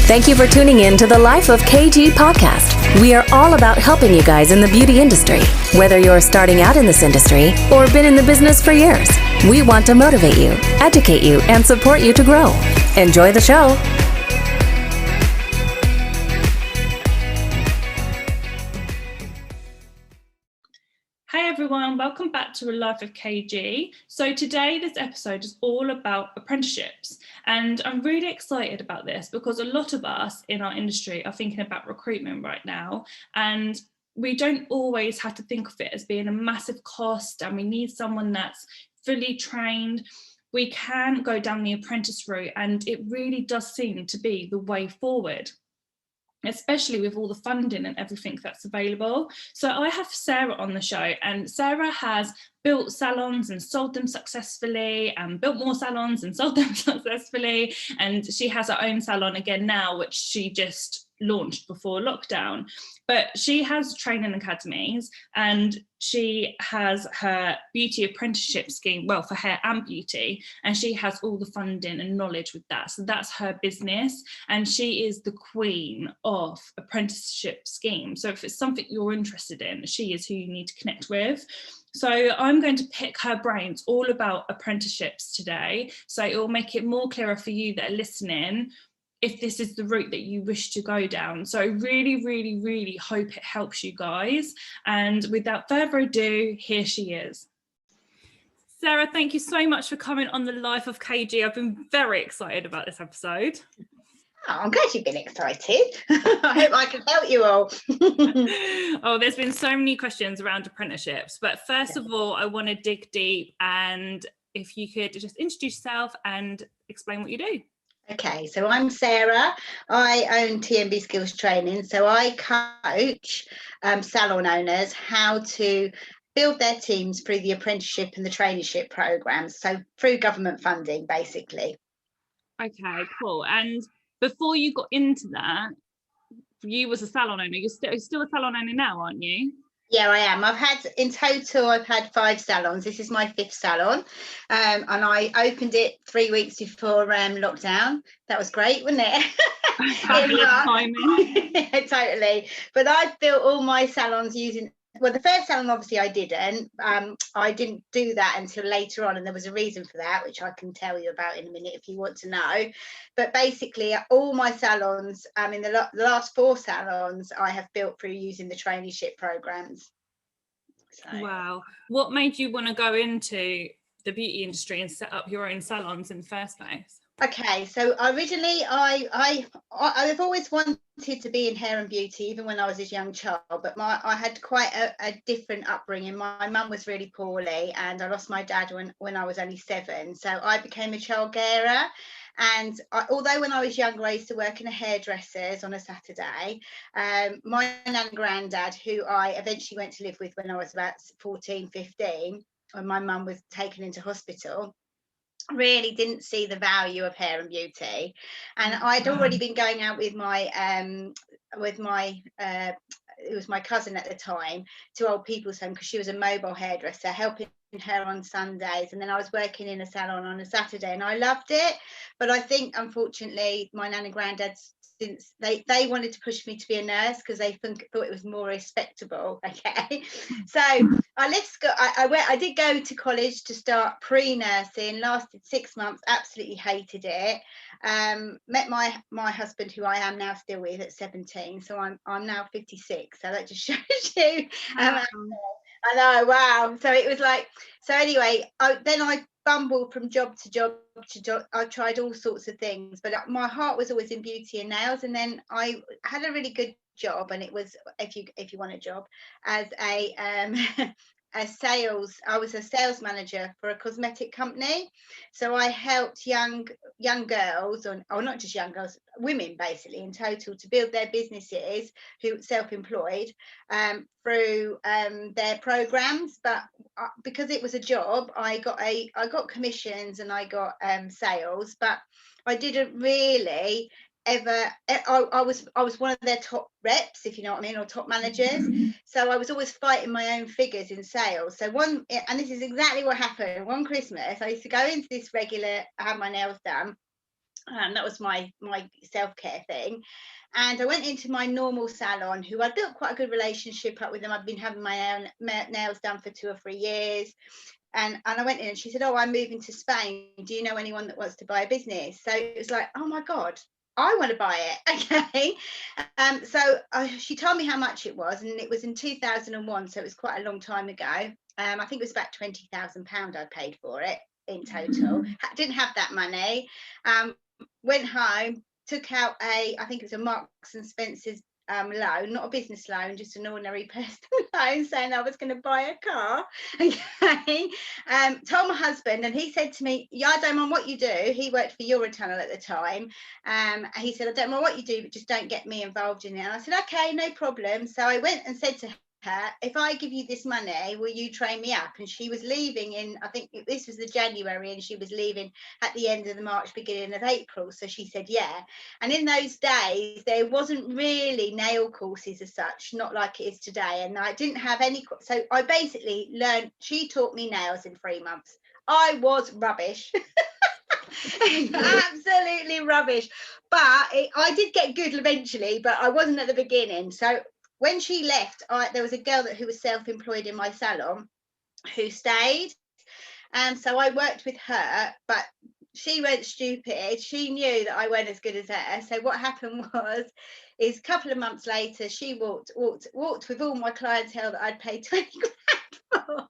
Thank you for tuning in to the Life of KG podcast. We are all about helping you guys in the beauty industry. Whether you're starting out in this industry or been in the business for years, we want to motivate you, educate you, and support you to grow. Enjoy the show. Hi everyone, welcome back to A Life of KG. So today this episode is all about apprenticeships, and I'm really excited about this because a lot of us in our industry are thinking about recruitment right now, and we don't always have to think of it as being a massive cost and we need someone that's fully trained. We can go down the apprentice route, and it really does seem to be the way forward, especially with all the funding and everything that's available. So I have Sarah on the show, and Sarah has built salons and sold them successfully, and built more salons and sold them successfully. And she has her own salon again now, which she just launched before lockdown. But she has training academies, and she has her beauty apprenticeship scheme, well, for hair and beauty, and she has all the funding and knowledge with that. So that's her business, and she is the queen of apprenticeship schemes. So if it's something you're interested in, she is who you need to connect with. So I'm going to pick her brains all about apprenticeships today, so it will make it more clearer for you that are listening if this is the route that you wish to go down. So I really hope it helps you guys. And without further ado, here she is. Sarah, thank you so much for coming on the Life of KG. I've been very excited about this episode. Oh, I'm glad you've been excited. I hope I can help you all. Oh, there's been so many questions around apprenticeships. But first of all, I want to dig deep, and if you could just introduce yourself and explain what you do. Okay, so I'm Sarah. I own TMB Skills Training. So I coach salon owners how to build their teams through the apprenticeship and the traineeship programs. So through government funding, basically. Okay, cool. And before you got into that, you was a salon owner. You're still a salon owner now, aren't you? Yeah, I am. I've had 5 salons. This is my 5th salon, and I opened it 3 weeks before lockdown. That was great, wasn't it? Yeah, totally. But I've built all my salons using. Well, the first salon, obviously, I didn't. I didn't do that until later on, and there was a reason for that, which I can tell you about in a minute if you want to know. But basically, all my salons, in the last 4 salons, I have built through using the traineeship programs. So. Wow. What made you want to go into the beauty industry and set up your own salons in the first place? Okay, so originally I've always wanted to be in hair and beauty, even when I was a young child, but I had quite a different upbringing. My mum was really poorly, and I lost my dad when I was only 7, so I became a child carer. And although when I was younger I used to work in a hairdresser's on a Saturday, my nan and granddad, who I eventually went to live with when I was about 14, 15, when my mum was taken into hospital, really didn't see the value of hair and beauty. And I'd already been going out with my it was my cousin at the time, to old people's home, because she was a mobile hairdresser, helping her on Sundays, and then I was working in a salon on a Saturday, and I loved it. But I think unfortunately my nan and granddad, since they wanted to push me to be a nurse because they thought it was more respectable. Okay, so I did go to college to start pre-nursing, lasted 6 months, absolutely hated it. Met my husband, who I am now still with, at 17, so I'm now 56, so that just shows you. I know, wow. So it was like, so anyway, then I bumbled from job to job to job. I tried all sorts of things, but my heart was always in beauty and nails. And then I had a really good job, and it was, if you want a job, as I was a sales manager for a cosmetic company. So I helped young girls, or not just young girls, women basically in total, to build their businesses, who self-employed, through their programs. But because it was a job, I got commissions and I got sales, but I didn't really I was one of their top reps, if you know what I mean, or top managers. So I was always fighting my own figures in sales. So and this is exactly what happened. One Christmas, I used to go into this regular, have my nails done, and that was my self-care thing. And I went into my normal salon, who I built quite a good relationship up with them. I've been having my own nails done for 2 or 3 years. And I went in and she said, "Oh, I'm moving to Spain. Do you know anyone that wants to buy a business?" So it was like, oh my God, I want to buy it. Okay. So she told me how much it was, and it was in 2001. So it was quite a long time ago. I think it was about £20,000 I paid for it in total. Didn't have that money. Went home, took out I think it was a Marks and Spencer's loan, not a business loan, just an ordinary personal loan, saying I was going to buy a car. Okay. Told my husband, and he said to me, "Yeah, I don't mind what you do." He worked for Eurotunnel at the time. He said, "I don't mind what you do, but just don't get me involved in it." And I said, "Okay, no problem." So I went and said to her, "If I give you this money, will you train me up?" And she was leaving in, I think this was the January, and she was leaving at the end of the March, beginning of April. So she said, yeah. And in those days, there wasn't really nail courses as such, not like it is today. And I didn't have any. So I basically learned, she taught me nails in 3 months. I was rubbish. Absolutely rubbish. But I did get good eventually, but I wasn't at the beginning. So when she left, there was a girl who was self-employed in my salon who stayed. And so I worked with her, but she went stupid. She knew that I weren't as good as her. So what happened is a couple of months later, she walked with all my clientele that I'd paid 20 grand for.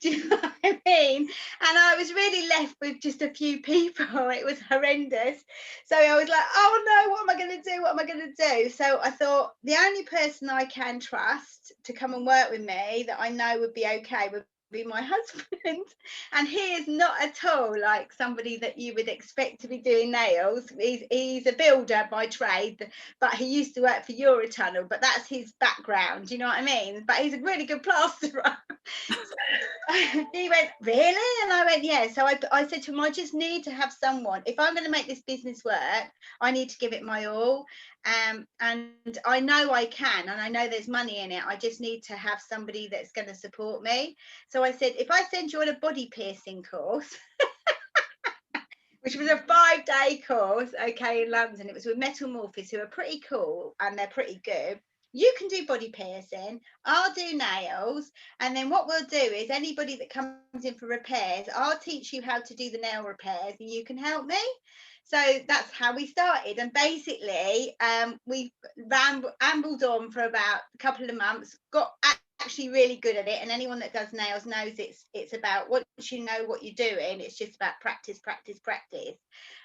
Do you know what I mean? And I was really left with just a few people. It was horrendous. So I was like, oh no, what am I going to do? What am I going to do? So I thought the only person I can trust to come and work with me that I know would be okay would be my husband. And he is not at all like somebody that you would expect to be doing nails. He's a builder by trade, but he used to work for Eurotunnel, but that's his background, you know what I mean? But he's a really good plasterer. He went, really? And I went, yeah. So I said to him, I just need to have someone. If I'm going to make this business work, I need to give it my all. And I know I can, and I know there's money in it. I just need to have somebody that's going to support me. So I said, if I send you on a body piercing course, which was a 5-day course, okay, in London, it was with Metamorphosis, who are pretty cool and they're pretty good. You can do body piercing, I'll do nails, and then what we'll do is anybody that comes in for repairs, I'll teach you how to do the nail repairs and you can help me. So that's how we started. And basically, we ambled on for about a couple of months, got actually really good at it. And anyone that does nails knows it's about, once you know what you're doing, it's just about practice, practice, practice.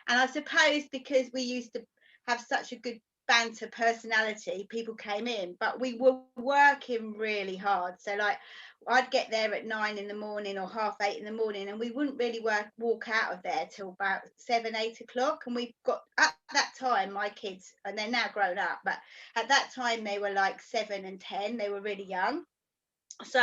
And I suppose because we used to have such a good banter personality, people came in, but we were working really hard. So like I'd get there at 9 in the morning or 7:30 in the morning, and we wouldn't really walk out of there till about 7-8 o'clock. And we've got, at that time, my kids, and they're now grown up, but at that time they were like 7 and 10. They were really young. So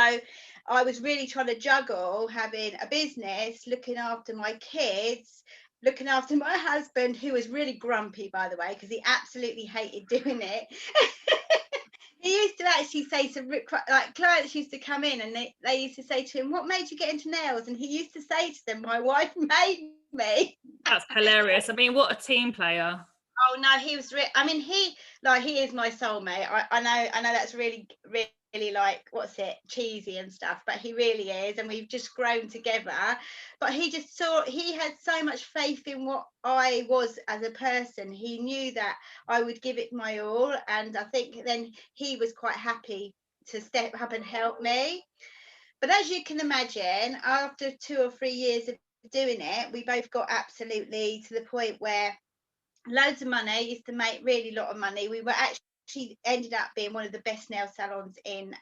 I was really trying to juggle having a business, looking after my kids, looking after my husband, who was really grumpy, by the way, because he absolutely hated doing it. He used to actually say to, like, clients used to come in and they used to say to him, "What made you get into nails?" And he used to say to them, "My wife made me." That's hilarious. I mean, what a team player. Oh no, he was I mean, he is my soulmate. I know that's really like, what's it, cheesy and stuff, but he really is, and we've just grown together. But he had so much faith in what I was as a person. He knew that I would give it my all, and I think then he was quite happy to step up and help me. But as you can imagine, after 2 or 3 years of doing it, we both got absolutely to the point where loads of money, used to make really a lot of money. We were actually ended up being one of the best nail salons in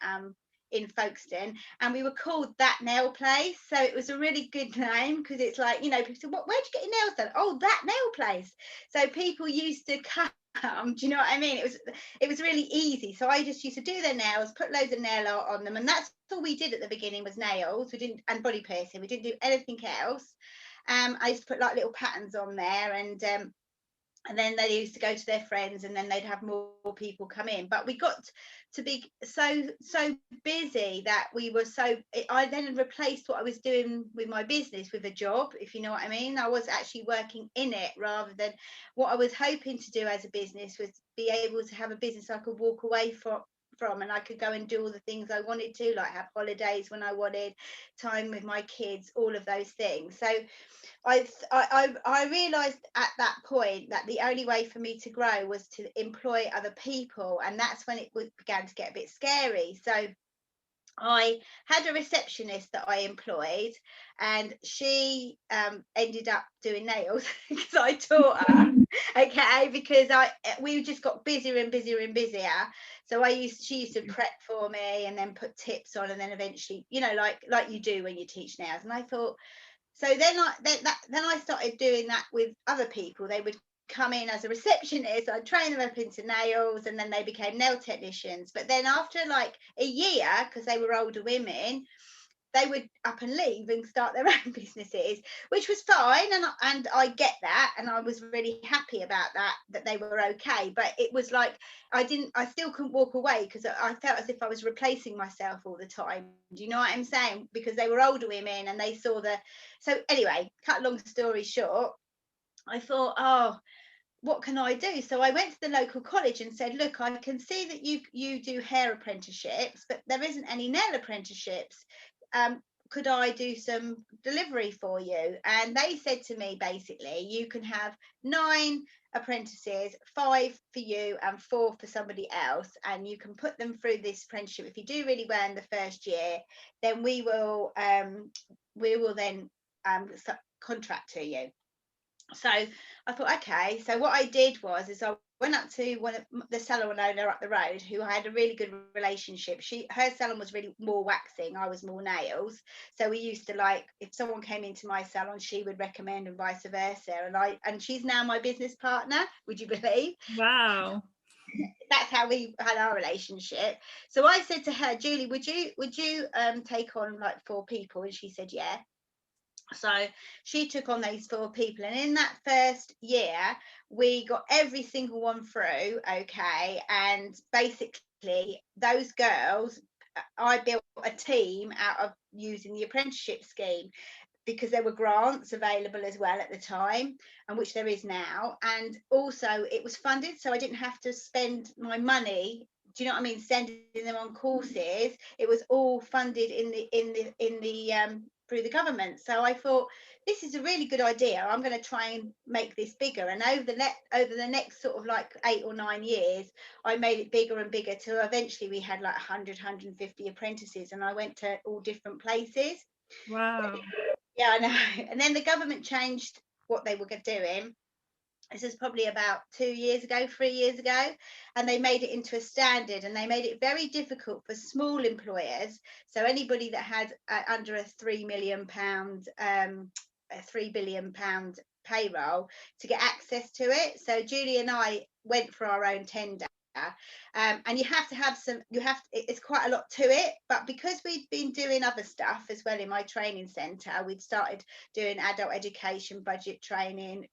Folkestone, and we were called That Nail Place. So it was a really good name, because it's like, you know, people said, where'd you get your nails done? Oh, That Nail Place. So people used to come. Do you know what I mean? It was really easy. So I just used to do their nails, put loads of nail art on them, and that's all we did at the beginning was nails. We didn't, and body piercing. We didn't do anything else. I used to put like little patterns on there, and And then they used to go to their friends, and then they'd have more people come in. But we got to be so busy that I then replaced what I was doing with my business with a job, if you know what I mean. I was actually working in it, rather than what I was hoping to do as a business was be able to have a business I could walk away from, and I could go and do all the things I wanted to, like have holidays when I wanted, time with my kids, all of those things. So I realized at that point that the only way for me to grow was to employ other people, and that's when it began to get a bit scary. So I had a receptionist that I employed, and she ended up doing nails because I taught her. Okay, because we just got busier and busier and busier. So she used to prep for me and then put tips on, and then eventually, like you do when you teach nails. And I thought, so then I started doing that with other people. They would come in as a receptionist, I'd train them up into nails, and then they became nail technicians. But then after like a year, because they were older women, they would up and leave and start their own businesses, which was fine, and I get that, and I was really happy about that they were okay. But it was like I still couldn't walk away, because I felt as if I was replacing myself all the time. Do you know what I'm saying? Because they were older women, and they saw so anyway, cut long story short, I thought, oh, what can I do? So I went to the local college and said, look, I can see that you do hair apprenticeships, but there isn't any nail apprenticeships. Could I do some delivery for you? And they said to me, basically, you can have 9 apprentices, 5 for you and 4 for somebody else, and you can put them through this apprenticeship. If you do really well in the first year, then we will then contract to you. So I thought, okay. So what I did was I went up to one of the salon owner up the road, who I had a really good relationship. Her salon was really more waxing, I was more nails. So we used to, like, if someone came into my salon, she would recommend, and vice versa. And she's now my business partner, would you believe? Wow. That's how we had our relationship. So I said to her, Julie, would you take on like 4 people? And she said, yeah. So she took on those 4 people, and in that first year we got every single one through, okay. And basically those girls, I built a team out of using the apprenticeship scheme, because there were grants available as well at the time, and which there is now. And also it was funded, so I didn't have to spend my money, do you know what I mean, sending them on courses. It was all funded in the through the government. So I thought, this is a really good idea. I'm going to try and make this bigger. And over the next sort of like 8 or 9 years, I made it bigger and bigger, till eventually we had like 150 apprentices, and I went to all different places. Wow. Yeah, I know. And then the government changed what they were doing. This is probably about 2 years ago, 3 years ago, and they made it into a standard, and they made it very difficult for small employers. So anybody that had under a £3 million, a £3 billion payroll, to get access to it. So Julie and I went for our own tender. And you have to have it's quite a lot to it, but because we'd been doing other stuff as well in my training centre, we'd started doing adult education, budget training,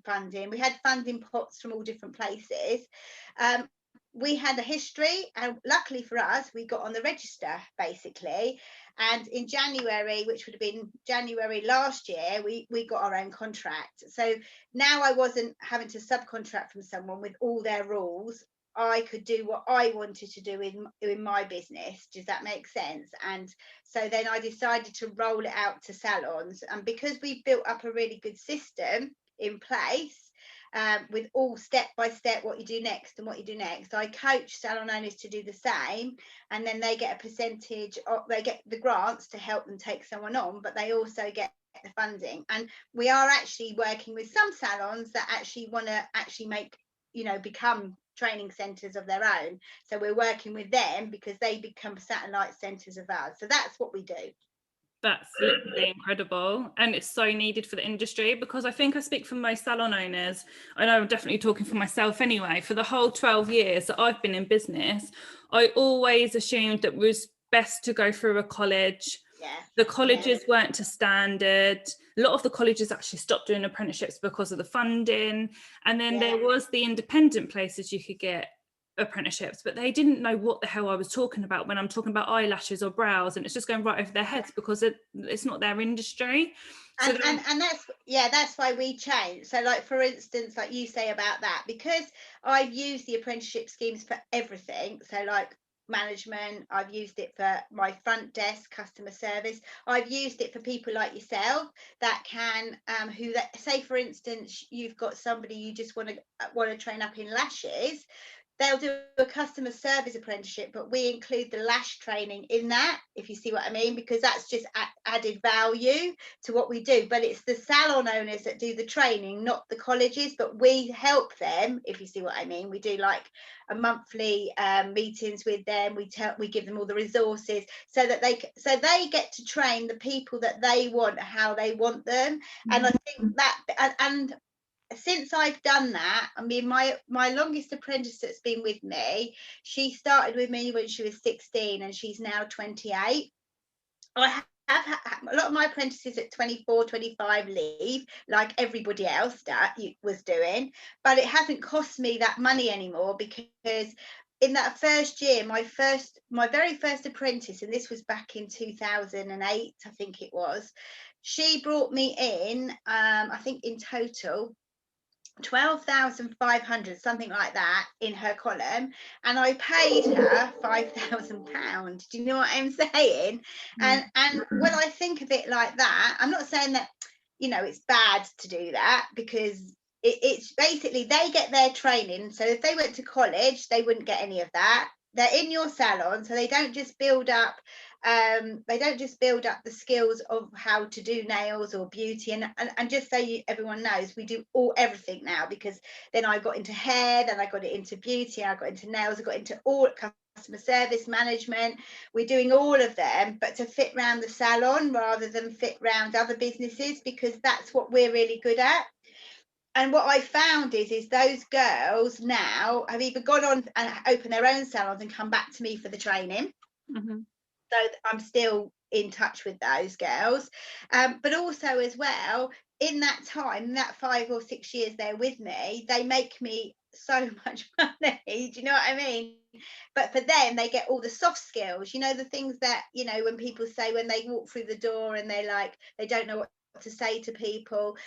funding. We had funding pots from all different places. We had a history, and luckily for us, we got on the register basically. And in January, which would have been January last year, we got our own contract. So now I wasn't having to subcontract from someone with all their rules. I could do what I wanted to do in my business. Does that make sense? And so then I decided to roll it out to salons. And because we built up a really good system in place, with all step by step, what you do next and what you do next, I coach salon owners to do the same. And then they get a percentage, they get the grants to help them take someone on, but they also get the funding. And we are actually working with some salons that actually want to actually make, become training centres of their own. So we're working with them because they become satellite centres of ours. So that's what we do. That's literally incredible, and it's so needed for the industry, because I think I speak for most salon owners. I know I'm definitely talking for myself anyway. For the whole 12 years that I've been in business, I always assumed that it was best to go through a college The colleges weren't to standard. A lot of the colleges actually stopped doing apprenticeships because of the funding. And then there was the independent places you could get apprenticeships, but they didn't know what the hell I was talking about when I'm talking about eyelashes or brows, and it's just going right over their heads because it's not their industry. And that's why we changed. So like, for instance, like you say about that, because I've used the apprenticeship schemes for everything. So like management, I've used it for my front desk customer service, I've used it for people like yourself that can who that say, for instance, you've got somebody you just want to train up in lashes. They'll do a customer service apprenticeship, but we include the lash training in that, if you see what I mean, because that's just added value to what we do. But it's the salon owners that do the training, not the colleges, but we help them, if you see what I mean. We do like a monthly meetings with them. We give them all the resources so that they get to train the people that they want, how they want them. And I think that, and since I've done that, I mean, my longest apprentice that's been with me, she started with me when she was 16 and she's now 28. I have a lot of my apprentices at 24, 25 leave, like everybody else was doing, but it hasn't cost me that money anymore, because in that first year, my very first apprentice, and this was back in 2008, I think it was, she brought me in, I think in total 12,500, something like that, in her column, and I paid her £5,000. Do you know what I'm saying? And when I think of it like that, I'm not saying that, you know, it's bad to do that, because it's basically they get their training. So if they went to college, they wouldn't get any of that. They're in your salon, so they don't just build up the skills of how to do nails or beauty, and just so everyone knows, we do everything now, because then I got into hair, then I got into beauty, I got into nails, I got into all customer service management. We're doing all of them, but to fit round the salon rather than fit round other businesses, because that's what we're really good at. And what I found is those girls now have either gone on and opened their own salons and come back to me for the training. So I'm still in touch with those girls, but also as well, in that time, that 5 or 6 years they're with me, they make me so much money. Do you know what I mean? But for them, they get all the soft skills, you know, the things that, you know, when people say when they walk through the door and they're like, they don't know what to say to people,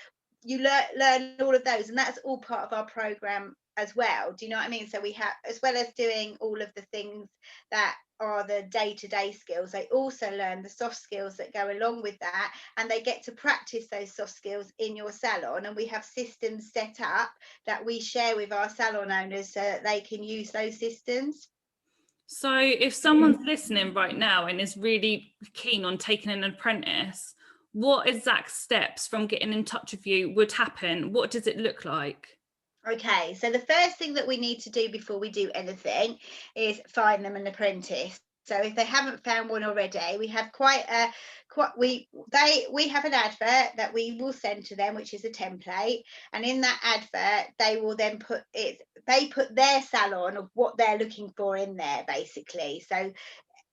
you learn all of those, and that's all part of our program as well. Do you know what I mean? So we have, as well as doing all of the things that are the day-to-day skills, they also learn the soft skills that go along with that, and they get to practice those soft skills in your salon. And we have systems set up that we share with our salon owners so that they can use those systems. So if someone's listening right now and is really keen on taking an apprentice, what exact steps from getting in touch with you would happen? What does it look like? Okay, so the first thing that we need to do before we do anything is find them an apprentice. So if they haven't found one already, we have we have an advert that we will send to them, which is a template, and in that advert they will then put their salon of what they're looking for in there, basically. So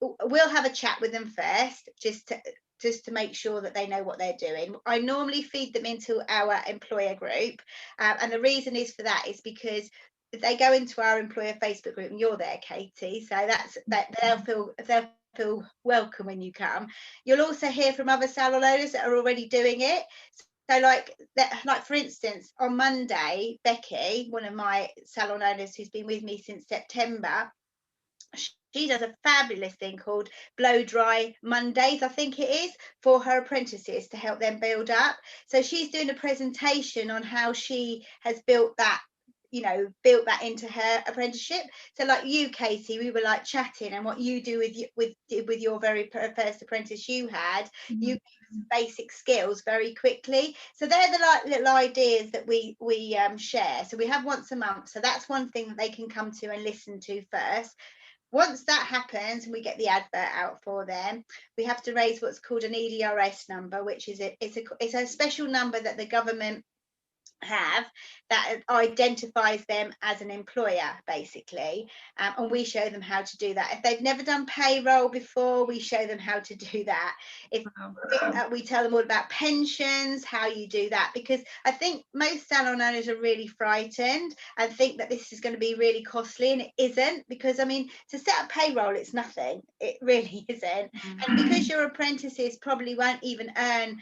we'll have a chat with them first, just to make sure that they know what they're doing. I normally feed them into our employer group, and the reason is for that is because if they go into our employer Facebook group, and you're there, Katie, so they'll feel welcome when you come. You'll also hear from other salon owners that are already doing it. So like for instance, on Monday, Becky, one of my salon owners who's been with me since September, she does a fabulous thing called Blow Dry Mondays, I think it is, for her apprentices to help them build up. So she's doing a presentation on how she has built that into her apprenticeship. So like you, Katie, we were like chatting, and what you do with your very first apprentice you had, you basic skills very quickly. So they're the little ideas that we share. So we have once a month. So that's one thing that they can come to and listen to first. Once that happens and we get the advert out for them, we have to raise what's called an EDRS number, which is it's a special number that the government have that identifies them as an employer, basically, and we show them how to do that. If they've never done payroll before, we show them how to do that. If we tell them all about pensions, how you do that, because I think most salon owners are really frightened and think that this is going to be really costly, and it isn't, because I mean, to set up payroll, it's nothing. It really isn't. And because your apprentices probably won't even earn,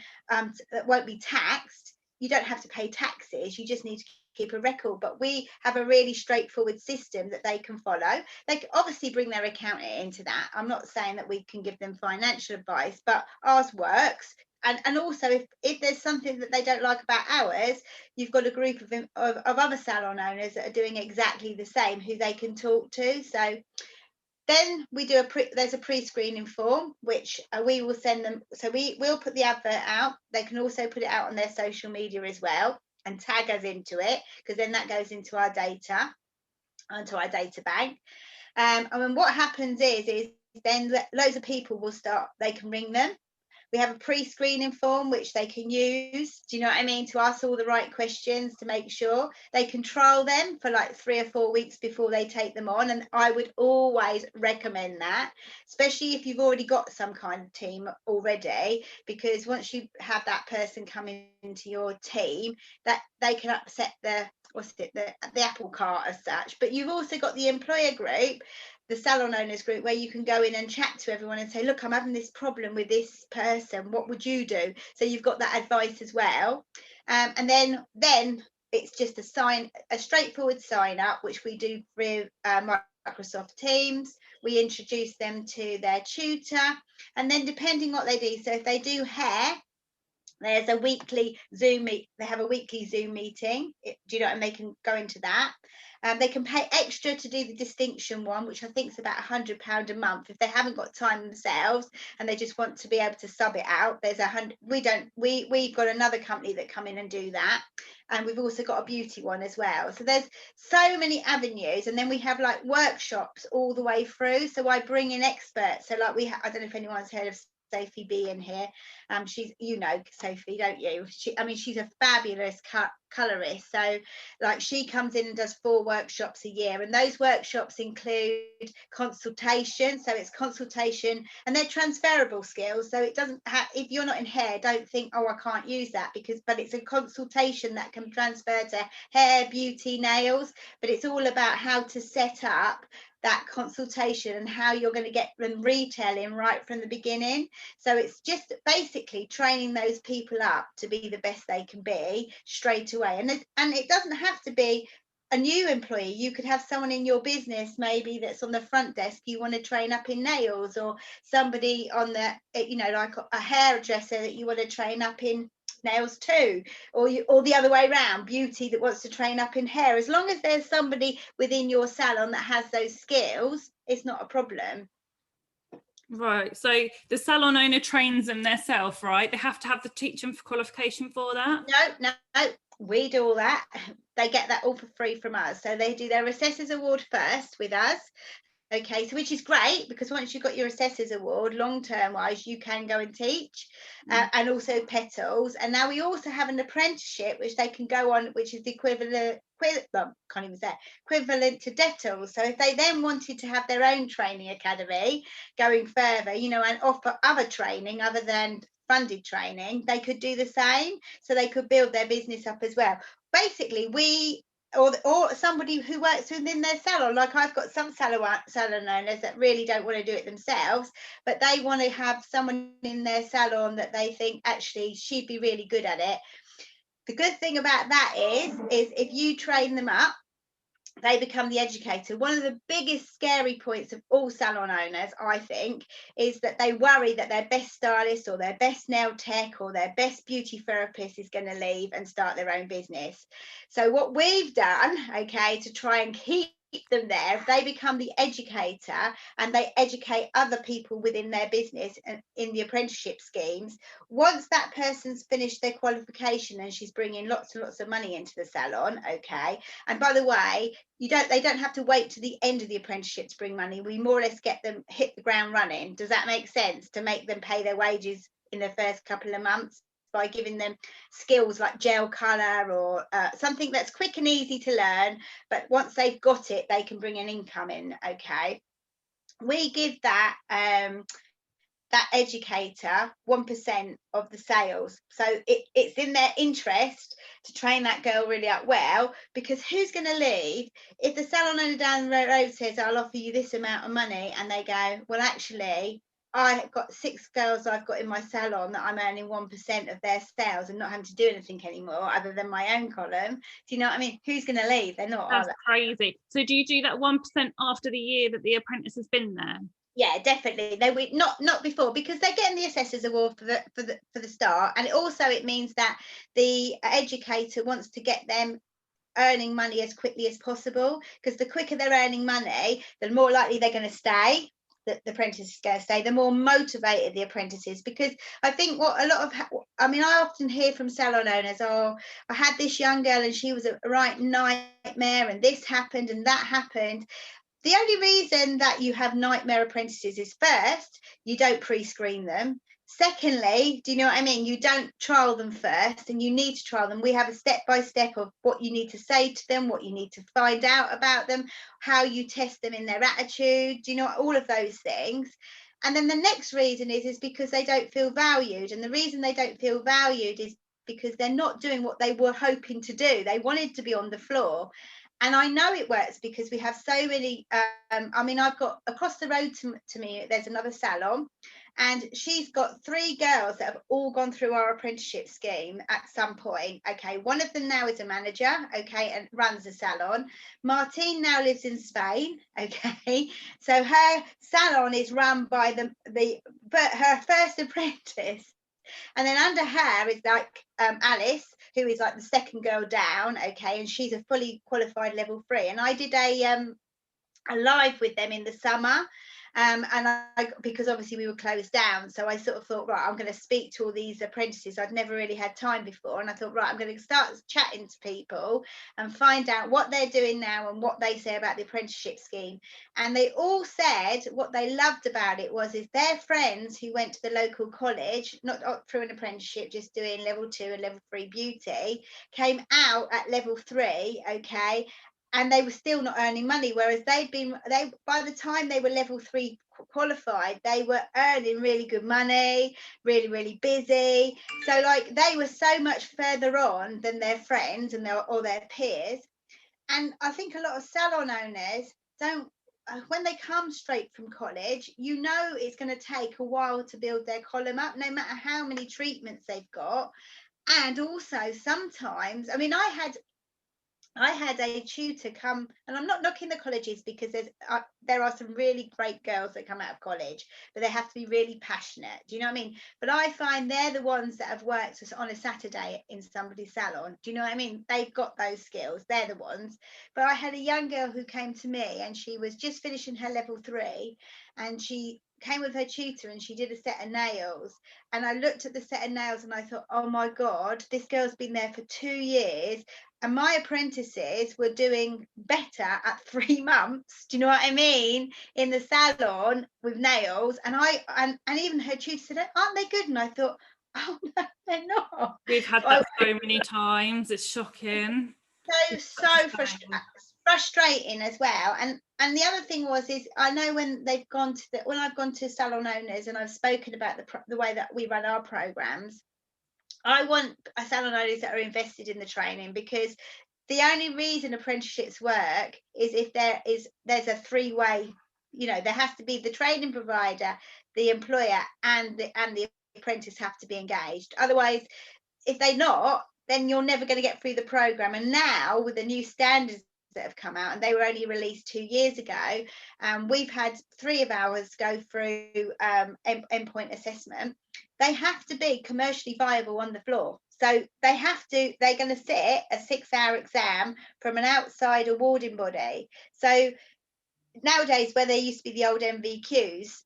won't be taxed, you don't have to pay taxes, you just need to keep a record. But we have a really straightforward system that they can follow. They can obviously bring their accountant into that. I'm not saying that we can give them financial advice, but ours works. And also, if there's something that they don't like about ours, you've got a group of other salon owners that are doing exactly the same, who they can talk to. So then we do there's a pre-screening form, which we will send them. So we'll put the advert out. They can also put it out on their social media as well and tag us into it, because then that goes into our data, onto our data bank. And then what happens is then loads of people will start, they can ring them. We have a pre-screening form which they can use, do you know what I mean, to ask all the right questions to make sure. They can trial them for like 3 or 4 weeks before they take them on, and I would always recommend that, especially if you've already got some kind of team already, because once you have that person coming into your team, that they can upset the apple cart as such. But you've also got the employer group, the salon owners group, where you can go in and chat to everyone and say, look, I'm having this problem with this person, what would you do? So you've got that advice as well. And then it's just a straightforward sign up, which we do through Microsoft Teams. We introduce them to their tutor, and then depending what they do, so if they do hair, there's a weekly Zoom meet. They have a weekly Zoom meeting. Do you know? And they can go into that. They can pay extra to do the distinction one, which I think is about £100 a month. If they haven't got time themselves and they just want to be able to sub it out, there's we've got another company that come in and do that. And we've also got a beauty one as well. So there's so many avenues. And then we have like workshops all the way through. So I bring in experts. So like I don't know if anyone's heard of Sophie B in here. She's, you know, Sophie, don't you? She's a fabulous colorist. So like she comes in and does 4 workshops a year, and those workshops include consultation. So it's consultation, and they're transferable skills. So it doesn't have, if you're not in hair, don't think, oh, I can't use that, but it's a consultation that can transfer to hair, beauty, nails. But it's all about how to set up that consultation and how you're going to get them retailing right from the beginning. So it's just basically training those people up to be the best they can be straight away. And it doesn't have to be a new employee. You could have someone in your business maybe that's on the front desk you want to train up in nails, or somebody on the, you know, like a hairdresser that you want to train up in nails too, or the other way around, beauty that wants to train up in hair. As long as there's somebody within your salon that has those skills, it's not a problem. Right, so the salon owner trains them themselves, right? They have to have the teaching qualification for that? No, we do all that. They get that all for free from us. So they do their assessors award first with us. Okay, so which is great, because once you've got your assessors award, long-term wise, you can go and teach, and also petals. And now we also have an apprenticeship, which they can go on, which is the equivalent to Detels. So if they then wanted to have their own training academy going further, you know, and offer other training other than funded training, they could do the same. So they could build their business up as well. Basically, or somebody who works within their salon. Like I've got some salon owners that really don't want to do it themselves, but they want to have someone in their salon that they think actually she'd be really good at it. The good thing about that is if you train them up, they become the educator. One of the biggest scary points of all salon owners, I think, is that they worry that their best stylist or their best nail tech or their best beauty therapist is going to leave and start their own business. So what we've done, okay, to try and keep them there, if they become the educator and they educate other people within their business and in the apprenticeship schemes, once that person's finished their qualification and she's bringing lots and lots of money into the salon, okay, and by the way, they don't have to wait to the end of the apprenticeship to bring money. We more or less get them hit the ground running. Does that make sense? To make them pay their wages in the first couple of months by giving them skills like gel colour or something that's quick and easy to learn, but once they've got it, they can bring an income in. Okay, we give that that educator 1% of the sales. So it's in their interest to train that girl really up well, because who's going to leave if the salon owner down the road says, I'll offer you this amount of money, and they go, well, actually, I've got 6 girls I've got in my salon that I'm earning 1% of their sales and not having to do anything anymore other than my own column. Do you know what I mean? Who's going to leave? They're not. That's crazy. So do you do that 1% after the year that the apprentice has been there? Yeah, definitely. They would not before, because they're getting the assessor's award for the start, and it means that the educator wants to get them earning money as quickly as possible, because the quicker they're earning money, the more likely they're going to stay. The apprentice is going to stay, the more motivated the apprentice is. Because I think I often hear from salon owners, oh, I had this young girl and she was a right nightmare, and this happened and that happened. The only reason that you have nightmare apprentices is, first, you don't pre-screen them. Secondly, do you know what I mean? You don't trial them first, and you need to trial them. We have a step-by-step of what you need to say to them, what you need to find out about them, how you test them in their attitude, do you know, all of those things. And then the next reason is because they don't feel valued. And the reason they don't feel valued is because they're not doing what they were hoping to do. They wanted to be on the floor. And I know it works because we have so many, I've got across the road to me, there's another salon, and she's got 3 girls that have all gone through our apprenticeship scheme at some point. Okay, one of them now is a manager, okay, and runs a salon. Martine now lives in Spain, okay, so her salon is run by her first apprentice. And then under her is like Alice, who is like the second girl down, okay, and she's a fully qualified level 3. And I did a live with them in the summer, because obviously we were closed down, so I sort of thought, right, I'm going to speak to all these apprentices. I'd never really had time before, and I thought, right, I'm going to start chatting to people and find out what they're doing now and what they say about the apprenticeship scheme. And they all said what they loved about it was their friends who went to the local college, not through an apprenticeship, just doing level 2 and level 3 beauty, came out at level 3, okay, and they were still not earning money, whereas by the time they were level 3 qualified, they were earning really good money, really, really busy. So like they were so much further on than their friends and their peers. And I think a lot of salon owners don't, when they come straight from college, you know it's going to take a while to build their column up, no matter how many treatments they've got. And also sometimes, I had a tutor come, and I'm not knocking the colleges, because there are some really great girls that come out of college, but they have to be really passionate. Do you know what I mean? But I find they're the ones that have worked on a Saturday in somebody's salon. Do you know what I mean? They've got those skills. They're the ones. But I had a young girl who came to me, and she was just finishing her level 3, and she came with her tutor, and she did a set of nails. And I looked at the set of nails and I thought, oh my God, this girl's been there for 2 years. And my apprentices were doing better at 3 months. Do you know what I mean? In the salon with nails. And even her tutor said, aren't they good? And I thought, oh no, they're not. We've had that so many times. It's shocking. So frustrating as well. And the other thing is I know when I've gone to salon owners and I've spoken about the way that we run our programs, I want salon owners that are invested in the training, because the only reason apprenticeships work is if there's a 3-way, there has to be the training provider, the employer, and the apprentice have to be engaged. Otherwise, if they're not, then you're never going to get through the program. And now with the new standards that have come out, and they were only released 2 years ago, we've had 3 of ours go through endpoint assessment. They have to be commercially viable on the floor. So they're going to sit a 6-hour exam from an outside awarding body. So nowadays, where there used to be the old MVQs,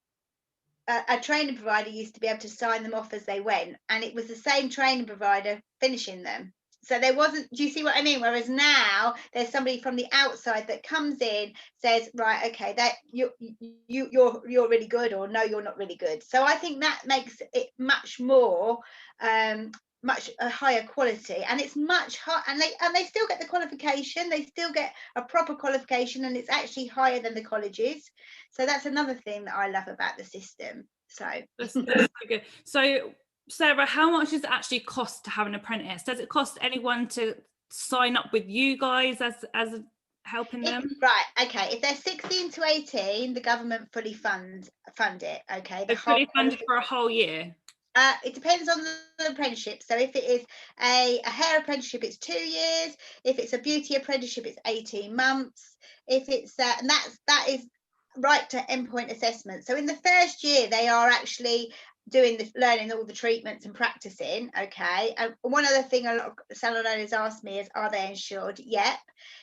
a training provider used to be able to sign them off as they went, and it was the same training provider finishing them. So there wasn't, do you see what I mean? Whereas now there's somebody from the outside that comes in, says, right, okay, that you're really good, or no, you're not really good. So I think that makes it much more much a higher quality, and it's much higher, and they still get the qualification, they still get a proper qualification, and it's actually higher than the colleges. So that's another thing that I love about the system. So that's so good. So Sarah, how much does it actually cost to have an apprentice? Does it cost anyone to sign up with you guys as helping them? Right, okay, if they're 16 to 18, the government fully fund it. Okay, the They're whole fully funded for a whole year. it depends on the apprenticeship. So if it is a hair apprenticeship, it's 2 years. If it's a beauty apprenticeship, it's 18 months. If it's and that is right to endpoint assessment. So in the first year, they are actually learning all the treatments and practicing. Okay. And one other thing a lot of salon owners ask me is, are they insured? Yep.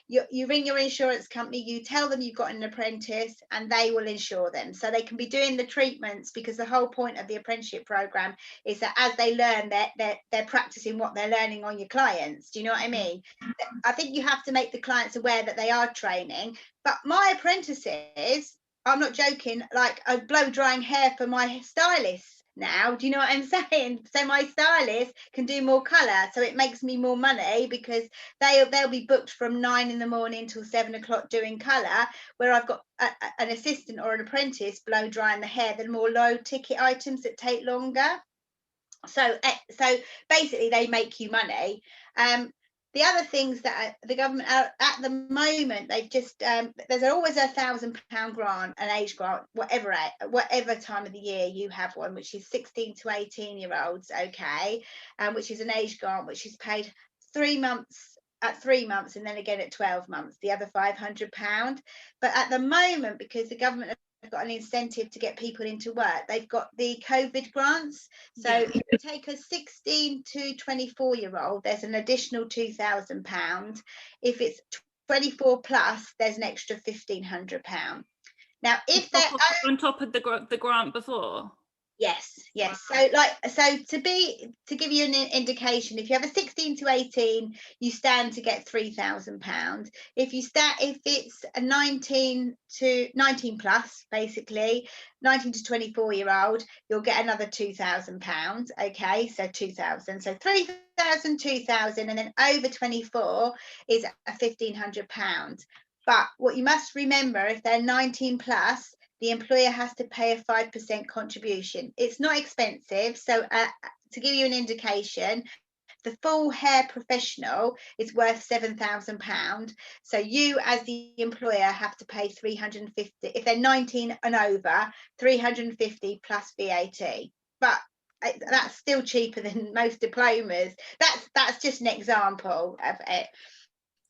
You ring your insurance company, you tell them you've got an apprentice, and they will insure them, so they can be doing the treatments, because the whole point of the apprenticeship program is that as they learn, they're practicing what they're learning on your clients. Do you know what I mean? I think you have to make the clients aware that they are training. But my apprentices, I'm not joking, like, I blow drying hair for my stylists now. Do you know what I'm saying? So my stylist can do more colour, so it makes me more money, because they'll be booked from 9 in the morning till 7 o'clock doing colour, where I've got an assistant or an apprentice blow drying the hair, the more low ticket items that take longer. So basically they make you money. The other things that the government are, at the moment, they've just there's always £1,000 grant, an age grant, whatever time of the year you have one, which is 16 to 18-year-olds. Okay, which is an age grant which is paid 3 months at 3 months, and then again at 12 months, the other £500. But at the moment, because the government have got an incentive to get people into work, they've got the COVID grants. So if you take a 16 to 24-year-old, there's an additional £2,000. If it's 24 plus, there's an extra £1,500. Now, if they're on top of the grant before. Yes. So to give you an indication, if you have a 16 to 18, you stand to get £3,000. If it's a 19 plus, basically 19 to 24-year-old, you'll get another £2,000. Okay, so 2,000, so 3,000, 2,000, and then over 24 is a £1,500. But what you must remember, if they're 19 plus, the employer has to pay a 5% contribution. It's not expensive. So to give you an indication, the full hair professional is worth £7,000. So you, as the employer, have to pay 350. If they're 19 and over, 350 plus VAT. But that's still cheaper than most diplomas. That's just an example of it.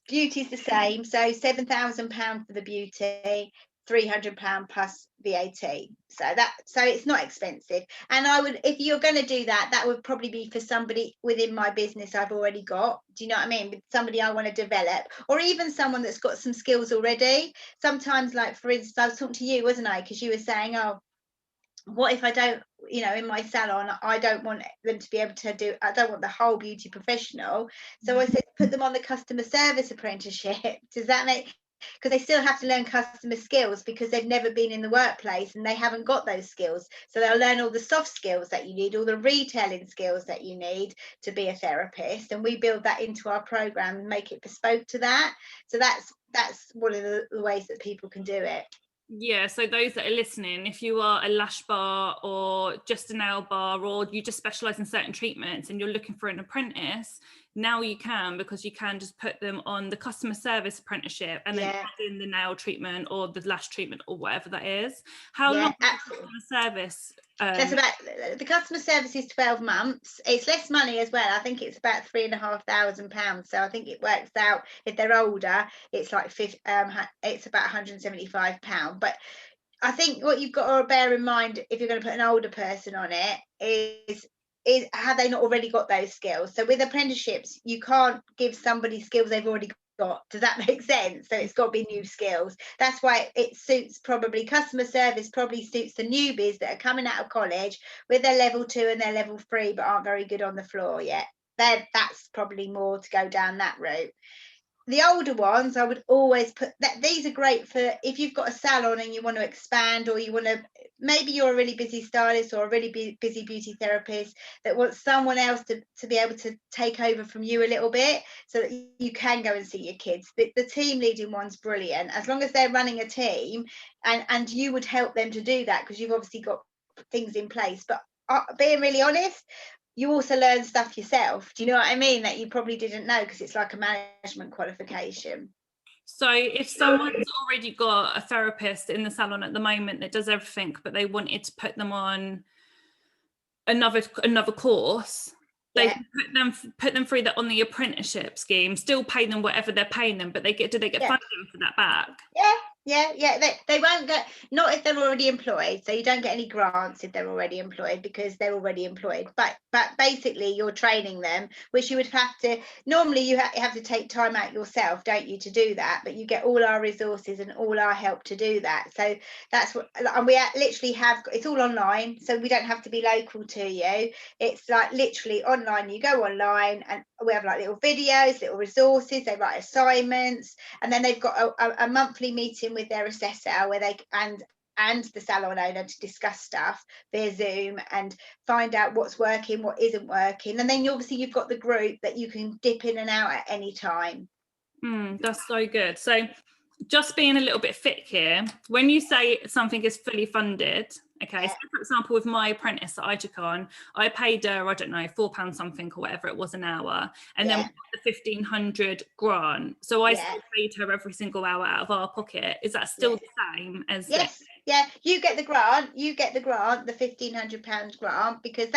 Beauty's the same. So £7,000 for the beauty, £300 plus VAT. So it's not expensive. And I would, if you're going to do that, that would probably be for somebody within my business I've already got. Do you know what I mean? With somebody I want to develop, or even someone that's got some skills already. Sometimes, like for instance, I was talking to you, wasn't I? Because you were saying, oh, what if I don't, in my salon, I don't want them to be able to I don't want the whole beauty professional. So I said, put them on the customer service apprenticeship. Does that make, because they still have to learn customer skills, because they've never been in the workplace and they haven't got those skills. So they'll learn all the soft skills that you need, all the retailing skills that you need to be a therapist. And we build that into our program and make it bespoke to that. So that's one of the ways that people can do it. Yeah, so those that are listening, if you are a lash bar or just a nail bar, or you just specialise in certain treatments and you're looking for an apprentice, now you can, because you can just put them on the customer service apprenticeship and then add in the nail treatment or the lash treatment or whatever that is. How long is the customer service? That's about, the customer service is 12 months. It's less money as well. I think it's about £3,500. So I think it works out, if they're older, it's like it's about £175. But I think what you've got to bear in mind, if you're going to put an older person on it, is have they not already got those skills? So with apprenticeships, you can't give somebody skills they've already got. Does that make sense? So it's got to be new skills. That's why it suits, probably customer service probably suits the newbies that are coming out of college with their level 2 and their level 3 but aren't very good on the floor yet. That's probably more to go down that route. the older ones, I would always put that these are great for if you've got a salon and you want to expand, or you want to, maybe you're a really busy stylist or a really busy beauty therapist that wants someone else to be able to take over from you a little bit so that you can go and see your kids. The team leading one's brilliant, as long as they're running a team, and you would help them to do that because you've obviously got things in place. But being really honest, you also learn stuff yourself. Do you know what I mean? That you probably didn't know, because it's like a management qualification. So if someone's already got a therapist in the salon at the moment that does everything, but they wanted to put them on another course, they can put them through that on the apprenticeship scheme, still pay them whatever they're paying them, but do they get funding for that back? They won't get, not if they're already employed. So you don't get any grants if they're already employed, because they're already employed. But basically you're training them, which you would have to, normally you have to take time out yourself, don't you, to do that, but you get all our resources and all our help to do that. So that's what, and we literally have, it's all online, so we don't have to be local to you. It's like literally online. You go online and we have like little videos, little resources, they write assignments, and then they've got a monthly meeting with their assessor where they and the salon owner to discuss stuff via Zoom and find out what's working, what isn't working. And then obviously you've got the group that you can dip in and out at any time. That's so good. So just being a little bit thick here, when you say something is fully funded, okay, so for example, with my apprentice that I took on, I paid her, I don't know, £4 something or whatever it was an hour, and then the 1,500 grant. So I still paid her every single hour out of our pocket. Is that still the same as you get the grant, the £1,500 grant, because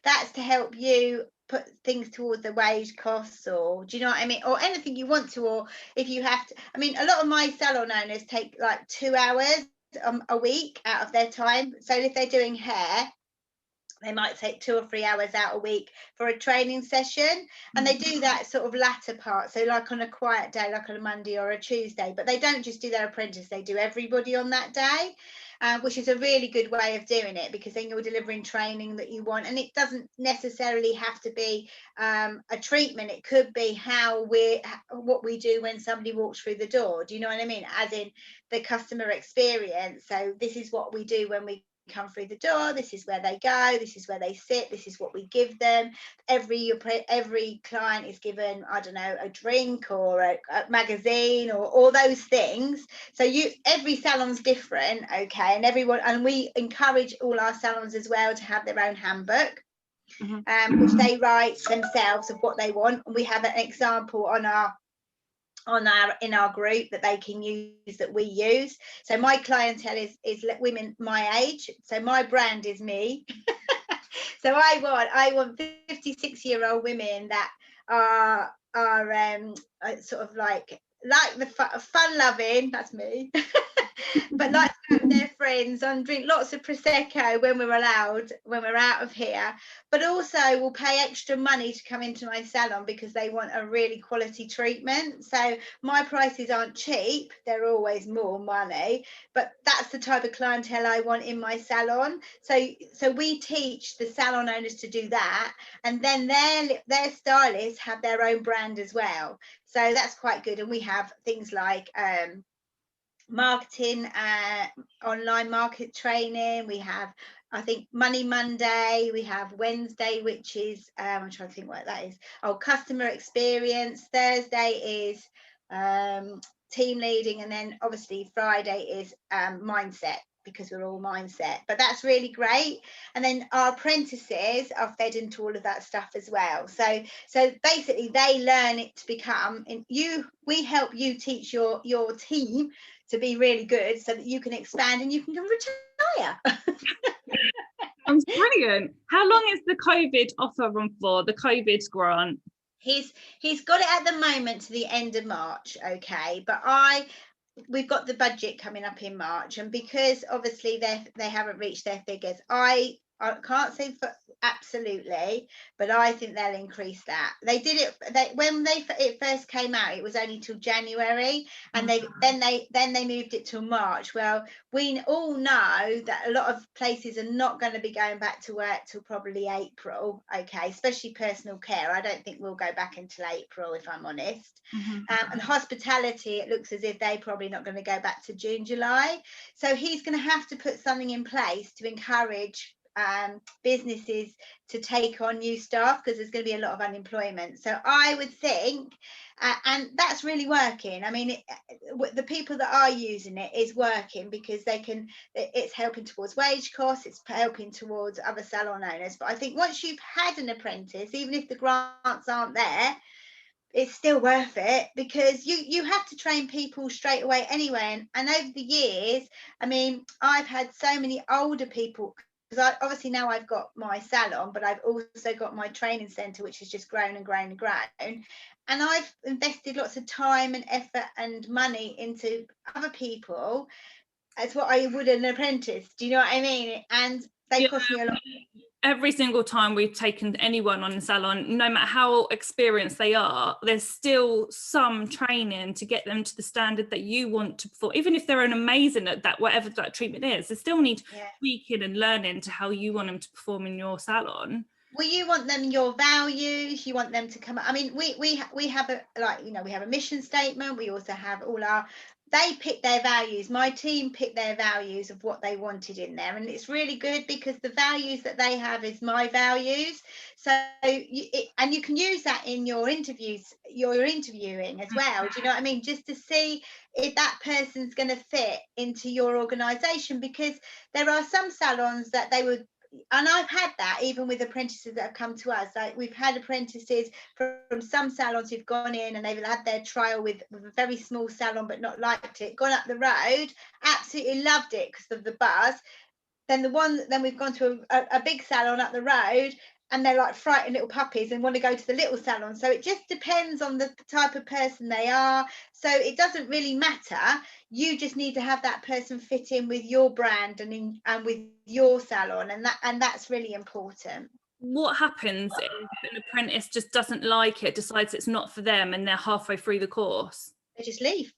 that's to help you put things towards the wage costs, or do you know what I mean, or anything you want to, or if you have to. I mean, a lot of my salon owners take like 2 hours a week out of their time. So if they're doing hair, they might take 2 or 3 hours out a week for a training session, and they do that sort of latter part, so like on a quiet day, like on a Monday or a Tuesday. But they don't just do their apprentice, they do everybody on that day, which is a really good way of doing it, because then you're delivering training that you want, and it doesn't necessarily have to be a treatment. It could be what we do when somebody walks through the door. Do you know what I mean? As in the customer experience. So this is what we do when we come through the door, this is where they go, this is where they sit, this is what we give them. Every client is given, I don't know, a drink or a magazine or all those things. So every salon's different, okay, and we encourage all our salons as well to have their own handbook, which they write themselves of what they want, and we have an example in our group that they can use, that we use. So my clientele is women my age, so my brand is me. So I want 56-year-old women that are sort of like the fun loving, that's me, but like their friends and drink lots of prosecco when we're allowed, when we're out of here, but also will pay extra money to come into my salon because they want a really quality treatment. So my prices aren't cheap, they're always more money, but that's the type of clientele I want in my salon. So we teach the salon owners to do that, and then their stylists have their own brand as well. So that's quite good. And we have things like marketing, online market training. We have, I think, Money Monday. We have Wednesday, which is I'm trying to think what that is. Oh, customer experience. Thursday is team leading, and then obviously Friday is mindset, because we're all mindset. But that's really great. And then our apprentices are fed into all of that stuff as well. So basically they learn it to become, we help you teach your team to be really good, so that you can expand and you can retire. Sounds brilliant. How long is the COVID offer run for, the COVID grant? He's got it at the moment to the end of March, okay, but we've got the budget coming up in March, and because obviously they haven't reached their figures, I I can't say for absolutely, but I think they'll increase that. They did it when it first came out. It was only till January, and then they moved it till March. Well, we all know that a lot of places are not going to be going back to work till probably April. Okay, especially personal care. I don't think we'll go back until April, if I'm honest. And hospitality, it looks as if they're probably not going to go back to June, July. So he's going to have to put something in place to encourage businesses to take on new staff, because there's going to be a lot of unemployment. So I would think, and that's really working. I mean, the people that are using it is working, because it's helping towards wage costs, it's helping towards other salon owners. But I think once you've had an apprentice, even if the grants aren't there, it's still worth it, because you have to train people straight away anyway. And over the years, I mean, I've had so many older people, because obviously now I've got my salon, but I've also got my training centre, which has just grown and grown and grown. And I've invested lots of time and effort and money into other people as what I would an apprentice. Do you know what I mean? And they cost me a lot. Every single time we've taken anyone on a salon, no matter how experienced they are, there's still some training to get them to the standard that you want to perform. Even if they're an amazing at that, whatever that treatment is, they still need tweaking and learning to how you want them to perform in your salon. Well, you want them, your values, you want them to come. I mean, we have we have a mission statement. We also have they pick their values. My team picked their values of what they wanted in there. And it's really good, because the values that they have is my values. So, and you can use that in your interviews, you're interviewing as well. Do you know what I mean? Just to see if that person's going to fit into your organisation, because there are some salons that they would, and I've had that even with apprentices that have come to us. Like, we've had apprentices from some salons who've gone in and they've had their trial with a very small salon but not liked it, gone up the road, absolutely loved it because of the buzz. Then we've gone to a big salon up the road, and they're like frightened little puppies and want to go to the little salon. So it just depends on the type of person they are. So it doesn't really matter. You just need to have that person fit in with your brand and with your salon, and that's really important. What happens if an apprentice just doesn't like it, decides it's not for them, and they're halfway through the course? They just leave,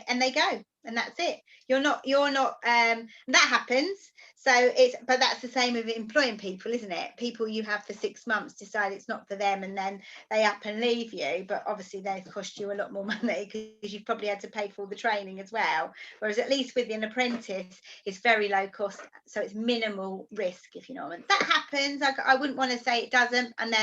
and they go, and that's it. You're not that happens. So but that's the same with employing people, isn't it? People you have for 6 months decide it's not for them, and then they up and leave you, but obviously they cost you a lot more money, because you've probably had to pay for all the training as well. Whereas at least with an apprentice, it's very low cost, so it's minimal risk, if you know what I mean. That happens. I wouldn't want to say it doesn't. And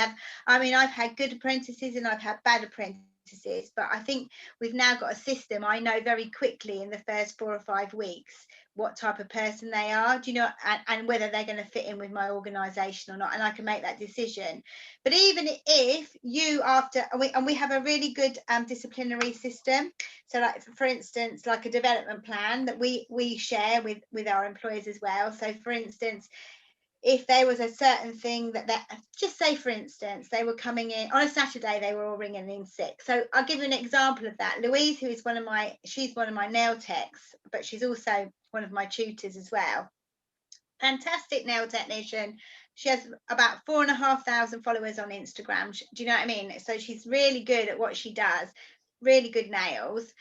I've had good apprentices and I've had bad apprentices, but I think we've now got a system. I know very quickly in the first 4 or 5 weeks what type of person they are, do you know, and whether they're going to fit in with my organisation or not, and I can make that decision. But even if you we have a really good disciplinary system. So, like, for instance, like a development plan that we share with our employees as well. So, for instance, if there was a certain thing that just say, for instance, they were coming in on a Saturday, they were all ringing in sick. So I'll give you an example of that. Louise, who is she's one of my nail techs, but she's also one of my tutors as well. Fantastic nail technician. She has about 4,500 followers on Instagram. Do you know what I mean? So she's really good at what she does. Really good nails.